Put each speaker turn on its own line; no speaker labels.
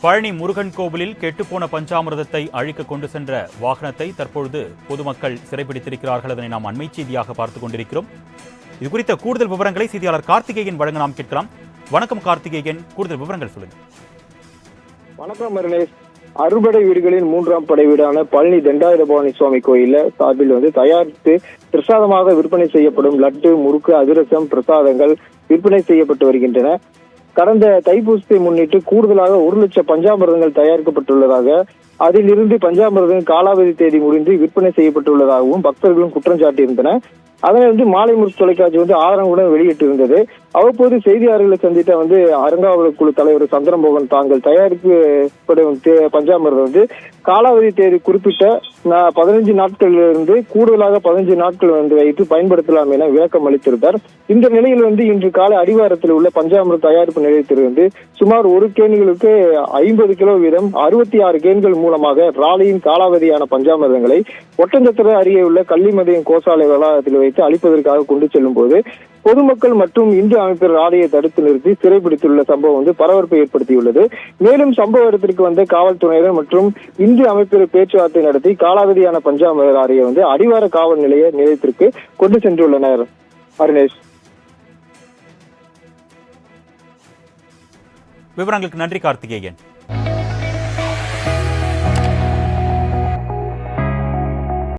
பழனி முருகன் கோவிலில் கெட்டுப்போன பஞ்சாமிர்தத்தை அழிக்க கொண்டு சென்ற வாகனத்தை தற்பொழுது பொதுமக்கள் சிறைபிடித்திருக்கிறார்கள். அதனை நாம் அண்மை செய்தியாக பார்த்துக் கொண்டிருக்கிறோம். இது குறித்த கூடுதல் விவரங்களை செய்தியாளர் கார்த்திகேயன் வழங்க நாம் கேட்கலாம். வணக்கம் கார்த்திகேயன், கூடுதல் விவரங்கள் சொல்லுங்க.
வணக்கம் மருணேஷ். அறுபடை வீடுகளின் மூன்றாம் படை வீடான பழனி தண்டாயுதபவானி சுவாமி கோயில சார்பில் தயாரித்து பிரசாதமாக விற்பனை செய்யப்படும் லட்டு, முறுக்கு, அதிரசம், பிரசாதங்கள் விற்பனை செய்யப்பட்டு வருகின்றன. கடந்த தைப்பூசத்தை முன்னிட்டு கூடுதலாக 1 லட்சம் பஞ்சாமிர்தங்கள் தயாரிக்கப்பட்டுள்ளதாக, அதிலிருந்து பஞ்சாமிர்தம் காலாவதி தேதி முடிந்து விற்பனை செய்யப்பட்டுள்ளதாகவும் பக்தர்களும் குற்றம் சாட்டியிருந்தனர். அதனை மாலை முரசு தொலைக்காட்சி ஆதாரங்களுடன் வெளியிட்டிருந்தது. அவ்வப்போது செய்தியாளர்களை சந்தித்த அறங்காவலர் குழு தலைவர் சந்திரமோகன், தாங்கள் தயாரிக்கப்படும் பஞ்சாமிர்தம் காலாவதி தேதி குறிப்பிட்ட 15 நாட்களிலிருந்து கூடுதலாக 15 நாட்கள் வைத்து பயன்படுத்தலாம் என விளக்கம் அளித்திருந்தார். இந்த நிலையில் இன்று காலை அடிவாரத்தில் உள்ள பஞ்சாமிர்த தயாரிப்பு நிலையத்திலிருந்து சுமார் 1 கேன்களுக்கு 50 கிலோ வீதம் 66 கேன்கள் மூலமாக ராலியின் காலாவதியான பஞ்சாமிர்தங்களை ஒட்டஞ்சத்திர அருகே உள்ள கள்ளிமதியம் கோசாலை வளாகத்தில் வைத்து அளிப்பதற்காக கொண்டு செல்லும் போது பொதுமக்கள் மற்றும் இந்து அமைப்பினர் ராலியை தடுத்து நிறுத்தி சிறைபிடித்துள்ள சம்பவம் பரபரப்பை ஏற்படுத்தியுள்ளது. மேலும் சம்பவ இடத்திற்கு வந்த காவல்துறையினர் மற்றும் இந்து அமைப்பினர் பேச்சுவார்த்தை நடத்தி காலாவதியான பஞ்சாமிர்த ராலியை அடிவார காவல் நிலையத்திற்கு கொண்டு சென்றுள்ளனர். அருணேஷ்,
விவரங்களுக்கு நன்றி கார்த்திகேயன்.